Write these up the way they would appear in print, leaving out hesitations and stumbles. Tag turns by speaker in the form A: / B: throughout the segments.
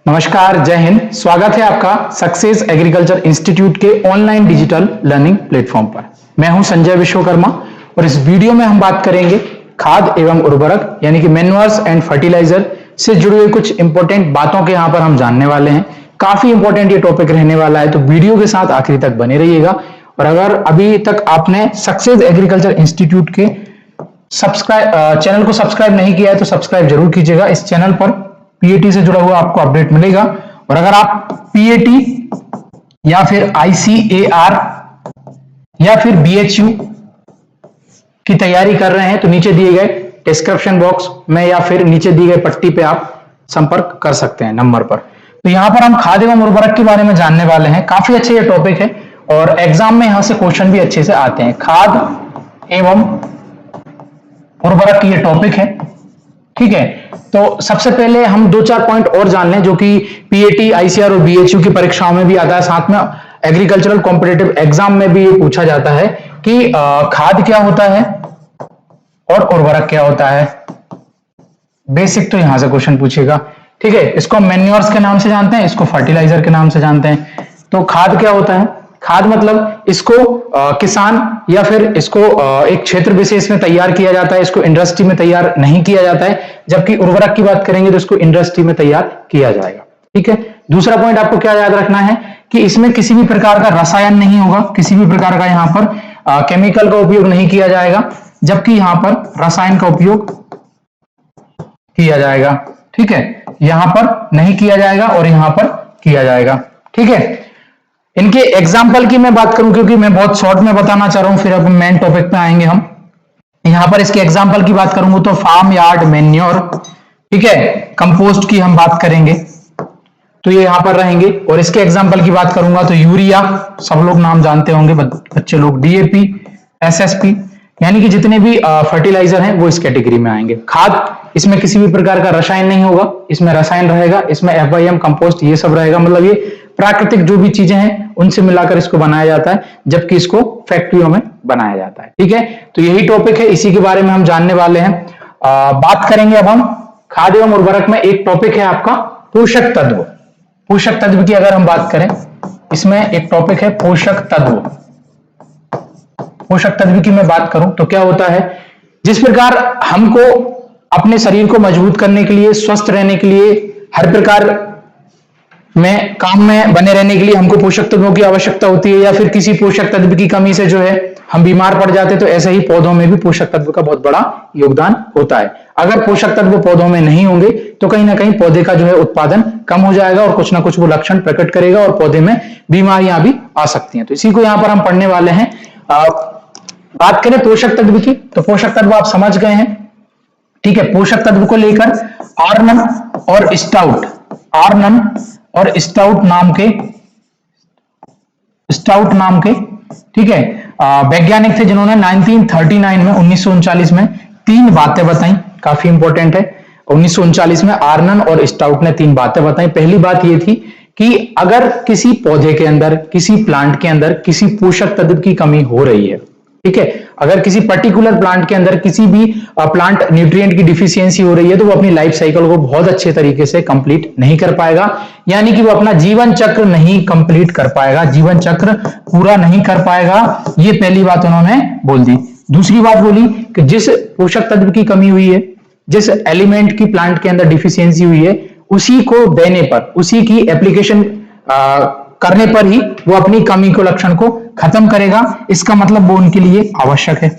A: नमस्कार, जय हिंद। स्वागत है आपका सक्सेस एग्रीकल्चर इंस्टीट्यूट के ऑनलाइन डिजिटल लर्निंग प्लेटफॉर्म पर। मैं हूं संजय विश्वकर्मा और इस वीडियो में हम बात करेंगे खाद एवं उर्वरक यानी कि मैन्योर्स एंड फर्टिलाइजर से जुड़ी हुई कुछ इंपॉर्टेंट बातों के यहां पर हम जानने वाले हैं। काफी इंपॉर्टेंट ये टॉपिक रहने वाला है, तो वीडियो के साथ आखिरी तक बने रहिएगा। और अगर अभी तक आपने सक्सेस एग्रीकल्चर इंस्टीट्यूट के चैनल को सब्सक्राइब नहीं किया है तो सब्सक्राइब जरूर कीजिएगा। इस चैनल पर पीएटी से जुड़ा हुआ आपको अपडेट मिलेगा। और अगर आप पीएटी या फिर आईसीएआर या फिर बीएचयू की तैयारी कर रहे हैं तो नीचे दिए गए डिस्क्रिप्शन बॉक्स में या फिर नीचे दी गई पट्टी पे आप संपर्क कर सकते हैं नंबर पर। तो यहां पर हम खाद एवं उर्वरक के बारे में जानने वाले हैं। काफी अच्छे ये टॉपिक है और एग्जाम में यहां से क्वेश्चन भी अच्छे से आते हैं। खाद एवं उर्वरक की ये टॉपिक है, ठीक है। तो सबसे पहले हम दो चार पॉइंट और जान लें जो कि पीएटी, आईसीआर और बीएचयू की परीक्षाओं में भी आता है, साथ में एग्रीकल्चरल कॉम्पिटिटिव एग्जाम में भी ये पूछा जाता है कि खाद क्या होता है और उर्वरक क्या होता है। बेसिक तो यहां से क्वेश्चन पूछेगा, ठीक है। इसको मैन्योर्स के नाम से जानते हैं, इसको फर्टिलाइजर के नाम से जानते हैं। तो खाद क्या होता है? खाद मतलब इसको किसान या फिर इसको एक क्षेत्र विशेष में तैयार किया जाता है, इसको इंडस्ट्री में तैयार नहीं किया जाता है। जबकि उर्वरक की बात करेंगे तो इसको इंडस्ट्री में तैयार किया जाएगा, ठीक है। दूसरा पॉइंट आपको क्या याद रखना है कि इसमें किसी भी प्रकार का रसायन नहीं होगा, किसी भी प्रकार का यहां पर केमिकल का उपयोग नहीं किया जाएगा, जबकि यहां पर रसायन का उपयोग किया जाएगा, ठीक है। यहां पर नहीं किया जाएगा और यहां पर किया जाएगा, ठीक है। इनके एग्जाम्पल की मैं बात करूं क्योंकि मैं बहुत शॉर्ट में बताना चाह रहा हूं, फिर अब मेन टॉपिक पे आएंगे हम। यहां पर इसके एग्जाम्पल की बात करूंगा तो फार्म यार्ड मैन्योर, ठीक है। कंपोस्ट की हम बात करेंगे तो ये यहां पर रहेंगे। और इसके एग्जाम्पल की बात करूंगा तो यूरिया, सब लोग नाम जानते होंगे बच्चे लोग, डीएपी, एसएसपी, यानी कि जितने भी फर्टिलाइजर हैं वो इस कैटेगरी में आएंगे। खाद, इसमें किसी भी प्रकार का रसायन नहीं होगा, इसमें रसायन रहेगा, इसमें एफआईएम, कंपोस्ट ये सब रहेगा। मतलब ये प्राकृतिक जो भी चीजें हैं उनसे मिलाकर इसको बनाया जाता है, जबकि इसको फैक्ट्रियों में बनाया जाता है, ठीक है। तो यही टॉपिक है, इसी के बारे में हम जानने वाले हैं। बात करेंगे अब हम खाद एवं उर्वरक में। एक टॉपिक है आपका पोषक तत्व। पोषक तत्व की अगर हम बात करें, इसमें एक टॉपिक है पोषक तत्व। पोषक तत्व की मैं बात करूं तो क्या होता है, जिस प्रकार हमको अपने शरीर को मजबूत करने के लिए, स्वस्थ रहने के लिए, हर प्रकार में काम में बने रहने के लिए हमको पोषक तत्वों की आवश्यकता होती है, या फिर किसी पोषक तत्व की कमी से जो है हम बीमार पड़ जाते हैं, तो ऐसे ही पौधों में भी पोषक तत्व का बहुत बड़ा योगदान होता है। अगर पोषक तत्व पौधों में नहीं होंगे तो कहीं ना कहीं पौधे का जो है उत्पादन कम हो जाएगा और कुछ ना कुछ वो लक्षण प्रकट करेगा और पौधे में बीमारियां भी आ सकती हैं। तो इसी को यहां पर हम पढ़ने वाले हैं। बात करें पोषक तत्व की तो पोषक तत्व आप समझ गए हैं, ठीक है। पोषक तत्व को लेकर आर्नन और स्टाउट, आर्नन और स्टाउट नाम के, ठीक है, वैज्ञानिक थे जिन्होंने 1939 में 1939 में तीन बातें बताई। काफी इंपॉर्टेंट है। 1939 में आर्नन और स्टाउट ने तीन बातें बताई। पहली बात यह थी कि अगर किसी पौधे के अंदर, किसी प्लांट के अंदर किसी पोषक तत्व की कमी हो रही है, ठीक है, अगर किसी पर्टिकुलर प्लांट के अंदर किसी भी प्लांट न्यूट्रिएंट की डिफिशियंसी हो रही है तो वो अपनी लाइफ साइकिल को बहुत अच्छे तरीके से कंप्लीट नहीं कर पाएगा, यानी कि वो अपना जीवन चक्र नहीं कंप्लीट कर पाएगा, जीवन चक्र पूरा नहीं कर पाएगा। ये पहली बात उन्होंने बोल दी। दूसरी बात बोली कि जिस पोषक तत्व की कमी हुई है, जिस एलिमेंट की प्लांट के अंदर डिफिशियंसी हुई है, उसी को देने पर, उसी की एप्लीकेशन करने पर ही वो अपनी कमी को, लक्षण को खत्म करेगा। इसका मतलब वो उनके लिए आवश्यक है,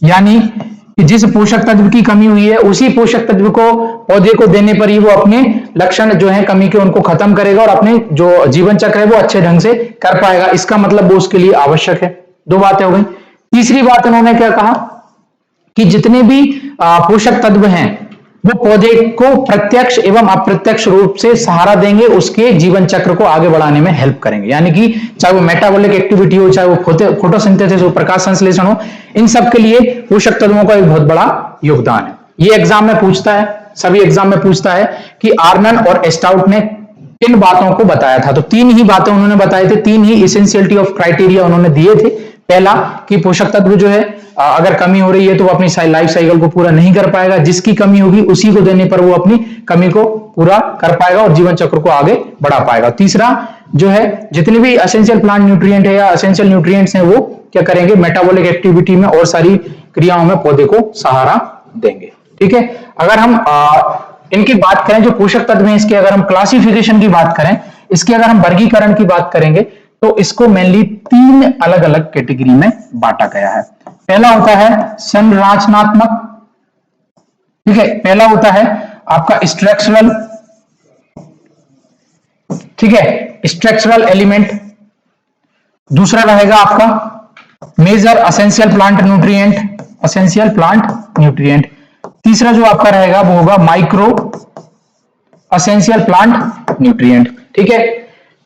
A: यानी कि जिस पोषक तत्व की कमी हुई है उसी पोषक तत्व को पौधे को देने पर ही वो अपने लक्षण जो है कमी के उनको खत्म करेगा और अपने जो जीवन चक्र है वो अच्छे ढंग से कर पाएगा। इसका मतलब वो उसके लिए आवश्यक है। दो बातें हो गई। तीसरी बात उन्होंने क्या कहा कि जितने भी पोषक तत्व हैं वो पौधे को प्रत्यक्ष एवं अप्रत्यक्ष रूप से सहारा देंगे, उसके जीवन चक्र को आगे बढ़ाने में हेल्प करेंगे। यानी कि चाहे वो मेटाबॉलिक एक्टिविटी हो, चाहे वो फोटोसिंथेसिस हो, प्रकाश संश्लेषण हो, इन सब के लिए पोषक तत्वों का एक बहुत बड़ा योगदान है। ये एग्जाम में पूछता है, सभी एग्जाम में पूछता है कि आर्नन और स्टाउट ने किन बातों को बताया था। तो तीन ही बातें उन्होंने बताए थे, तीन ही एसेंशियलिटी ऑफ क्राइटेरिया उन्होंने दिए थे। पहला कि पोषक तत्व जो है अगर कमी हो रही है तो वो अपनी लाइफ साइकिल को पूरा नहीं कर पाएगा, जिसकी कमी होगी उसी को देने पर वो अपनी कमी को पूरा कर पाएगा और जीवन चक्र को आगे बढ़ा पाएगा। तीसरा जो है, जितने भी एसेंशियल प्लांट न्यूट्रिएंट है या एसेंशियल न्यूट्रिएंट्स हैं वो क्या करेंगे, मेटाबॉलिक एक्टिविटी में और सारी क्रियाओं में पौधे को सहारा देंगे। ठीक है, अगर हम इनकी बात करें जो पोषक तत्व हैं, इसके अगर हम क्लासिफिकेशन की बात करें, इसके अगर हम वर्गीकरण की बात करेंगे तो इसको मेनली 3 अलग अलग कैटेगरी में बांटा गया है। पहला होता है संरचनात्मक, ठीक है, पहला होता है आपका स्ट्रक्चरल, ठीक है, स्ट्रक्चरल एलिमेंट। दूसरा रहेगा आपका major essential plant nutrient, essential plant nutrient. तीसरा जो आपका रहेगा वो होगा माइक्रो एसेंशियल प्लांट न्यूट्रिएंट। ठीक है,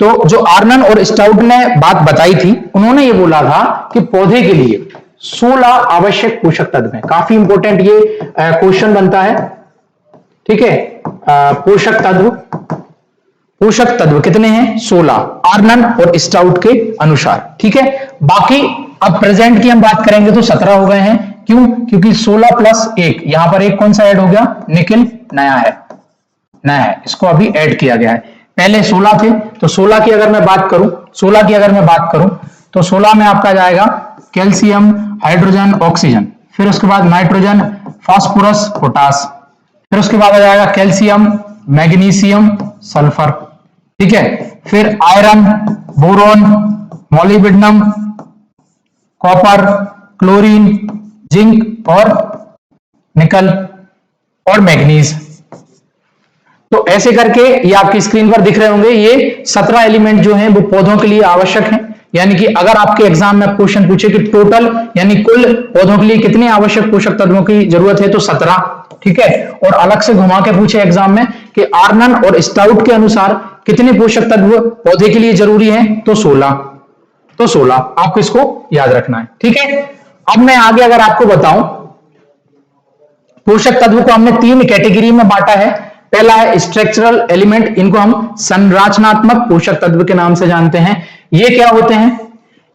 A: तो जो आर्नन और स्टाउट ने बात बताई थी, उन्होंने ये बोला था कि पौधे के लिए 16 आवश्यक पोषक तत्व हैं। काफी इंपॉर्टेंट ये क्वेश्चन बनता है। ठीक है, पोषक तत्व कितने हैं? 16, आर्नन और स्टाउट के अनुसार। ठीक है, बाकी अब प्रेजेंट की हम बात करेंगे तो 17 हो गए हैं। क्यों? क्योंकि 16 प्लस 1, यहां पर एक कौन सा ऐड हो गया? निकिल नया है, इसको अभी ऐड किया गया है। पहले 16 थे, तो 16 की अगर मैं बात करूं, तो 16 में आपका जाएगा कैल्शियम, हाइड्रोजन, ऑक्सीजन, फिर उसके बाद नाइट्रोजन, फास्फोरस, पोटास, फिर उसके बाद आ जाएगा कैल्शियम, मैग्नीशियम, सल्फर। ठीक है, फिर iron, boron, molybdenum, copper, chlorine, zinc और निकल और मैग्नीज। तो ऐसे करके ये आपकी स्क्रीन पर दिख रहे होंगे, ये 17 एलिमेंट जो हैं वो पौधों के लिए आवश्यक हैं। यानी कि अगर आपके एग्जाम में क्वेश्चन पूछे कि टोटल यानी कुल पौधों के लिए कितने आवश्यक पोषक तत्वों की जरूरत है, तो 17। ठीक है, और अलग से घुमा के पूछे एग्जाम में कि आर्नन और स्टाउट के अनुसार कितने पोषक तत्व पौधे के लिए जरूरी है, तो 16 आपको इसको याद रखना है। ठीक है, अब मैं आगे अगर आपको बताऊं, पोषक तत्व को हमने 3 कैटेगरी में बांटा है। पहला है स्ट्रक्चरल एलिमेंट, इनको हम संरचनात्मक पोषक तत्व के नाम से जानते हैं। ये क्या होते हैं?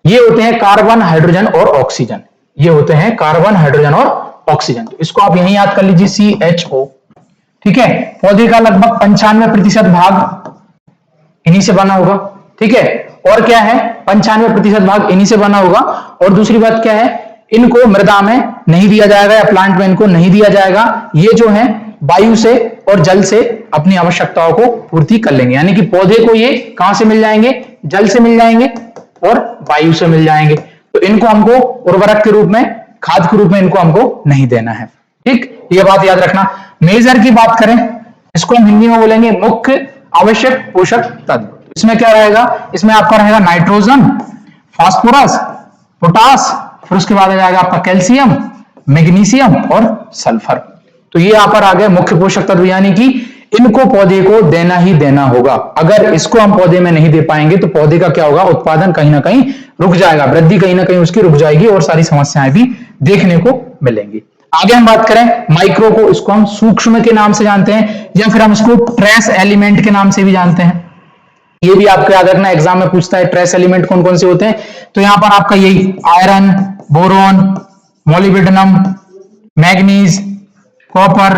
A: ये होते हैं कार्बन, हाइड्रोजन और ऑक्सीजन। ये होते हैं कार्बन, हाइड्रोजन और ऑक्सीजन। तो इसको आप यहीं याद कर लीजिए, CHO। ठीक है, पौधे का लगभग 95% भाग इन्हीं से बना होगा। ठीक है, और क्या है? 95% भाग इन्हीं से बना होगा। और दूसरी बात क्या है? इनको मृदा में नहीं दिया जाएगा या प्लांट में इनको नहीं दिया जाएगा। ये जो है वायु से और जल से अपनी आवश्यकताओं को पूर्ति कर लेंगे। यानी कि पौधे को ये कहां से मिल जाएंगे? जल से मिल जाएंगे और वायु से मिल जाएंगे। तो इनको हमको उर्वरक के रूप में, खाद के रूप में इनको हमको नहीं देना है। ठीक, ये बात याद रखना। मेजर की बात करें, इसको हम हिंदी में बोलेंगे मुख्य आवश्यक पोषक तत्व। इसमें क्या रहेगा? इसमें आपका रहेगा नाइट्रोजन, फास्फोरस, पोटास, फिर उसके बाद आ जाएगा आपका कैल्शियम, मैग्नीशियम और सल्फर। तो ये यहाँ पर आ गए मुख्य पोषक तत्व, यानी कि इनको पौधे को देना ही देना होगा। अगर इसको हम पौधे में नहीं दे पाएंगे तो पौधे का क्या होगा? उत्पादन कहीं ना कहीं रुक जाएगा, वृद्धि कहीं ना कहीं उसकी रुक जाएगी और सारी समस्याएं भी देखने को मिलेंगी। आगे हम बात करें माइक्रो को, इसको हम सूक्ष्म के नाम से जानते हैं या फिर हम इसको ट्रेस एलिमेंट के नाम से भी जानते हैं। ये भी आपको याद रखना, एग्जाम में पूछता है ट्रेस एलिमेंट कौन कौन से होते हैं। तो यहां पर आपका यही iron, boron, molybdenum, manganese, copper,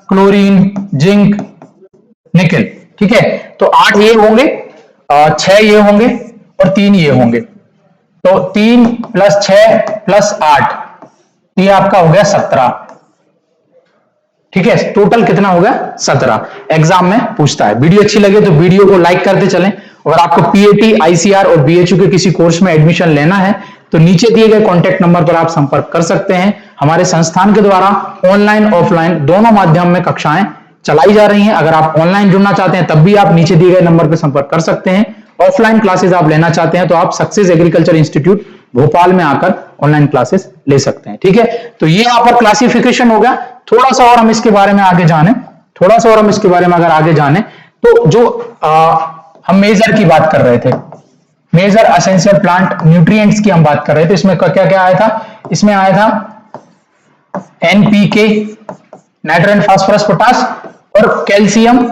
A: chlorine, zinc, निकल। ठीक है, तो 8 ये होंगे, 6 ये होंगे और 3 ये होंगे। तो 3 + 6 + 8, ये आपका हो गया 17। ठीक है, टोटल कितना हो गया? 17। एग्जाम में पूछता है। वीडियो अच्छी लगे तो वीडियो को लाइक करते चलें। और आपको PAT, ICR और BHU के किसी कोर्स में एडमिशन लेना है तो नीचे दिए गए कॉन्टैक्ट नंबर पर आप संपर्क कर सकते हैं। हमारे संस्थान के द्वारा ऑनलाइन ऑफलाइन दोनों माध्यम में कक्षाएं चलाई जा रही हैं। अगर आप ऑनलाइन जुड़ना चाहते हैं तब भी आप नीचे दिए गए नंबर पर संपर्क कर सकते हैं। ऑफलाइन क्लासेस आप लेना चाहते हैं तो आप सक्सेस एग्रीकल्चर इंस्टीट्यूट भोपाल में आकर ऑनलाइन क्लासेस ले सकते हैं। ठीक है, तो ये यहाँ पर क्लासिफिकेशन हो गया। थोड़ा सा और हम इसके बारे में आगे जाने, अगर आगे जाने तो जो हम मेजर की बात कर रहे थे, मेजर एसेंशियल प्लांट न्यूट्रिएंट्स की हम बात कर रहे थे। इसमें क्या क्या आया था? इसमें आया था NPK, नाइट्रोजन, फास्फोरस, पोटास और कैल्शियम,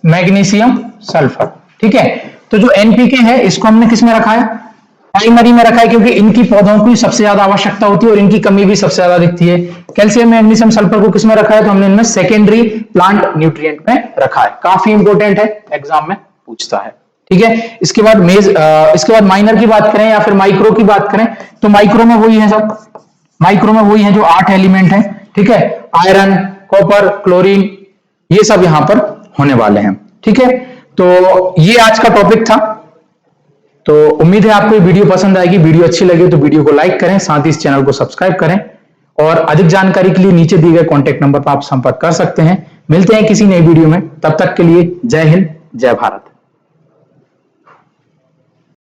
A: मैग्नीशियम, सल्फर। ठीक है, तो जो NPK है इसको हमने किस में रखा है? प्राइमरी में रखा है क्योंकि इनकी पौधों की सबसे ज्यादा आवश्यकता होती है और इनकी कमी भी सबसे ज्यादा दिखती है। कैल्शियम मैग्नीशियम सल्फर को किसमें रखा है, तो हमने इनमें सेकेंडरी प्लांट न्यूट्रिएंट में रखा है। काफी इंपॉर्टेंट है, एग्जाम में पूछता है। ठीक है, इसके बाद माइनर की बात करें या फिर माइक्रो की बात करें, तो माइक्रो में वही है सब, माइक्रो में वही है जो 8 एलिमेंट है। ठीक है, आयरन, कॉपर, क्लोरीन, ये सब यहां पर होने वाले हैं। ठीक है, तो ये आज का टॉपिक था। तो उम्मीद है आपको ये वीडियो पसंद आएगी। वीडियो अच्छी लगे तो वीडियो को लाइक करें, साथ ही इस चैनल को सब्सक्राइब करें और अधिक जानकारी के लिए नीचे दिए गए कॉन्टैक्ट नंबर पर आप संपर्क कर सकते हैं। मिलते हैं किसी नई वीडियो में, तब तक के लिए जय हिंद, जय भारत।